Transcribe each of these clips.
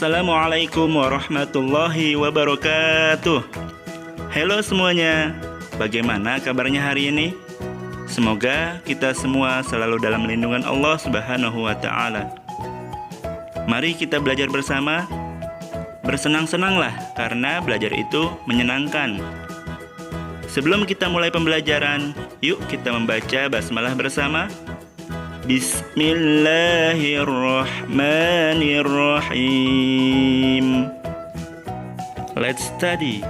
Assalamualaikum warahmatullahi wabarakatuh. Halo semuanya, bagaimana kabarnya hari ini? Semoga kita semua selalu dalam lindungan Allah Subhanahu wa Ta'ala. Mari kita belajar bersama. Bersenang-senanglah karena belajar itu menyenangkan. Sebelum kita mulai pembelajaran, yuk kita membaca basmalah bersama. Bismillahirrahmanirrahim. Let's study.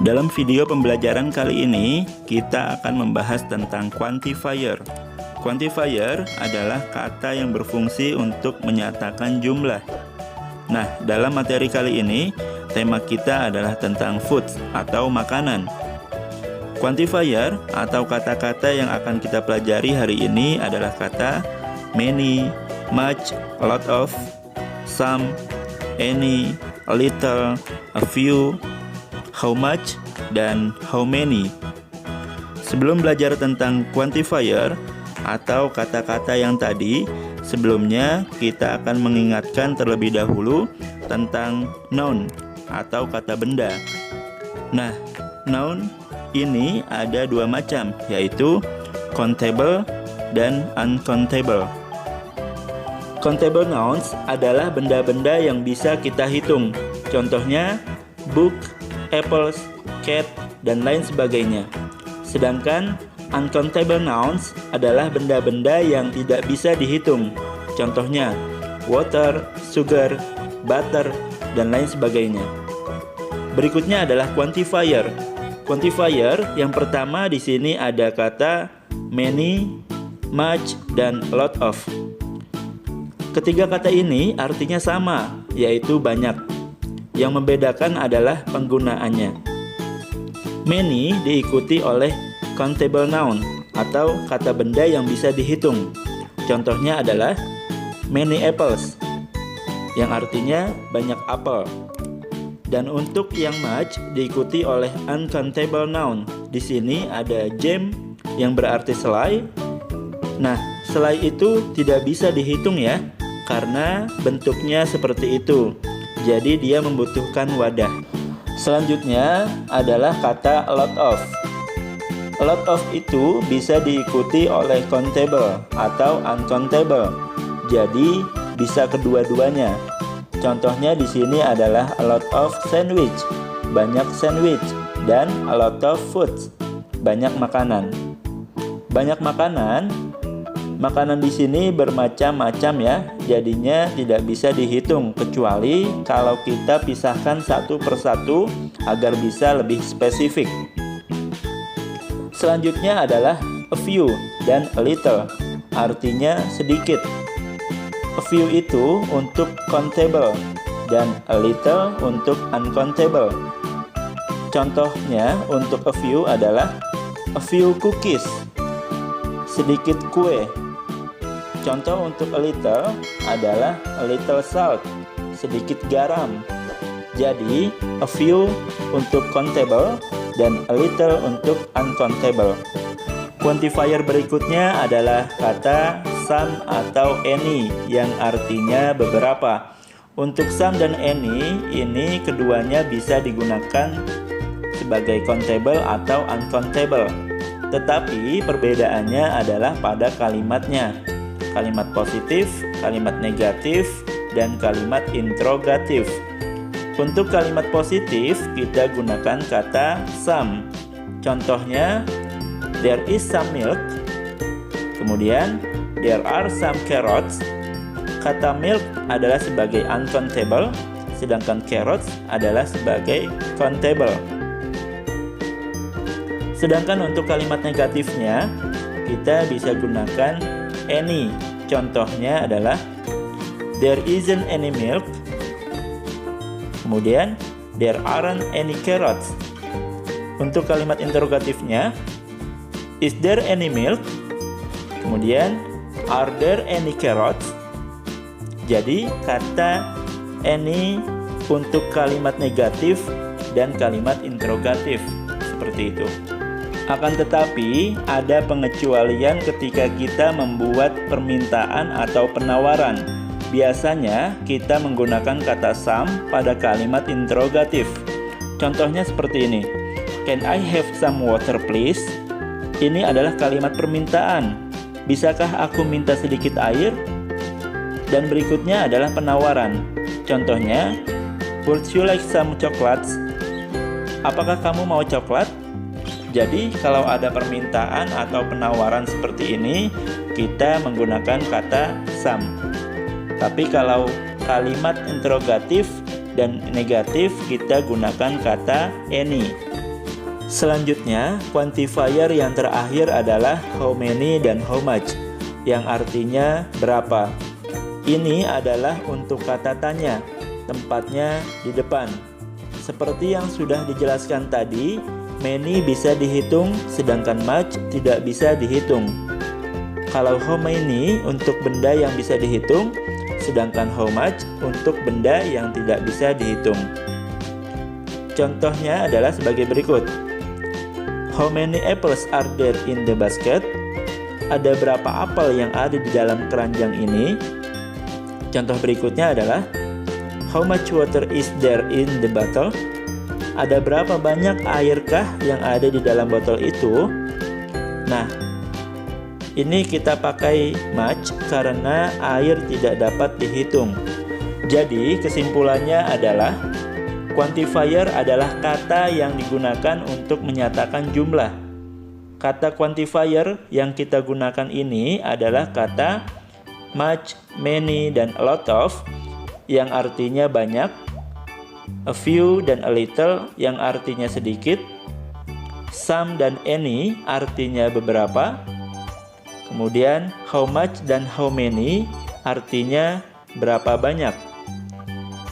Dalam video pembelajaran kali ini, kita akan membahas tentang quantifier. Quantifier adalah kata yang berfungsi untuk menyatakan jumlah. Nah, dalam materi kali ini, tema kita adalah tentang food atau makanan. Quantifier atau kata-kata yang akan kita pelajari hari ini adalah kata many, much, a lot of, some, any, a little, a few, how much, dan how many. Sebelum belajar tentang quantifier atau kata-kata yang tadi, sebelumnya kita akan mengingatkan terlebih dahulu tentang noun atau kata benda. Nah, noun ini ada dua macam, yaitu countable dan uncountable. Countable nouns adalah benda-benda yang bisa kita hitung. Contohnya book, apples, cat, dan lain sebagainya. Sedangkan uncountable nouns adalah benda-benda yang tidak bisa dihitung. Contohnya water, sugar, butter, dan lain sebagainya. Berikutnya adalah quantifier. Quantifier yang pertama di sini ada kata many, much, dan a lot of. Ketiga kata ini artinya sama, yaitu banyak. Yang membedakan adalah penggunaannya. Many diikuti oleh countable noun atau kata benda yang bisa dihitung. Contohnya adalah many apples, yang artinya banyak apel. Dan untuk yang much diikuti oleh uncountable noun. Di sini ada jam yang berarti selai. Nah, selai itu tidak bisa dihitung ya, karena bentuknya seperti itu. Jadi dia membutuhkan wadah. Selanjutnya adalah kata a lot of. A lot of itu bisa diikuti oleh countable atau uncountable. Jadi bisa kedua-duanya. Contohnya di sini adalah a lot of sandwich, banyak sandwich, dan a lot of food, banyak makanan. Banyak makanan di sini bermacam-macam ya, jadinya tidak bisa dihitung kecuali kalau kita pisahkan satu persatu agar bisa lebih spesifik. Selanjutnya adalah a few dan a little, artinya sedikit. A few itu untuk countable dan a little untuk uncountable. Contohnya untuk a few adalah a few cookies, sedikit kue. Contoh untuk a little adalah a little salt, sedikit garam. Jadi a few untuk countable dan a little untuk uncountable. Quantifier berikutnya adalah kata some atau any yang artinya beberapa. Untuk some dan any ini keduanya bisa digunakan sebagai countable atau uncountable. Tetapi perbedaannya adalah pada kalimatnya. Kalimat positif, kalimat negatif, dan kalimat interrogatif. Untuk kalimat positif kita gunakan kata some. Contohnya there is some milk. Kemudian there are some carrots. Kata milk adalah sebagai uncountable, sedangkan carrots adalah sebagai countable. Sedangkan untuk kalimat negatifnya, kita bisa gunakan any. Contohnya adalah there isn't any milk. Kemudian there aren't any carrots. Untuk kalimat interrogatifnya, is there any milk? Kemudian are there any carrots? Jadi kata any untuk kalimat negatif dan kalimat interrogatif seperti itu. Akan tetapi ada pengecualian ketika kita membuat permintaan atau penawaran. Biasanya kita menggunakan kata some pada kalimat interrogatif. Contohnya seperti ini. Can I have some water please? Ini adalah kalimat permintaan. Bisakah aku minta sedikit air? Dan berikutnya adalah penawaran. Contohnya, would you like some chocolates? Apakah kamu mau coklat? Jadi, kalau ada permintaan atau penawaran seperti ini, kita menggunakan kata some. Tapi kalau kalimat interrogatif dan negatif, kita gunakan kata any. Selanjutnya, quantifier yang terakhir adalah how many dan how much, yang artinya berapa. Ini adalah untuk kata tanya, tempatnya di depan. Seperti yang sudah dijelaskan tadi, many bisa dihitung, sedangkan much tidak bisa dihitung. Kalau how many untuk benda yang bisa dihitung, sedangkan how much untuk benda yang tidak bisa dihitung. Contohnya adalah sebagai berikut. How many apples are there in the basket? Ada berapa apel yang ada di dalam keranjang ini? Contoh berikutnya adalah how much water is there in the bottle? Ada berapa banyak airkah yang ada di dalam botol itu? Nah, ini kita pakai much karena air tidak dapat dihitung. Jadi kesimpulannya adalah quantifier adalah kata yang digunakan untuk menyatakan jumlah. Kata quantifier yang kita gunakan ini adalah kata much, many, dan a lot of, yang artinya banyak, a few dan a little, yang artinya sedikit, some dan any, artinya beberapa, kemudian how much dan how many, artinya berapa banyak.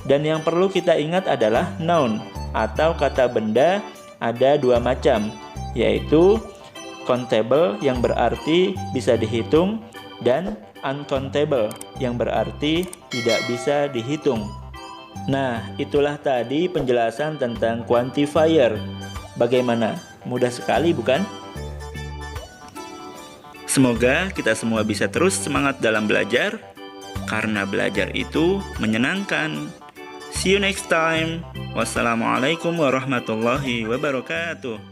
Dan yang perlu kita ingat adalah noun atau kata benda ada dua macam, yaitu countable yang berarti bisa dihitung dan uncountable yang berarti tidak bisa dihitung. Nah, itulah tadi penjelasan tentang quantifier. Bagaimana? Mudah sekali bukan? Semoga kita semua bisa terus semangat dalam belajar, karena belajar itu menyenangkan. See you next time. Wassalamualaikum warahmatullahi wabarakatuh.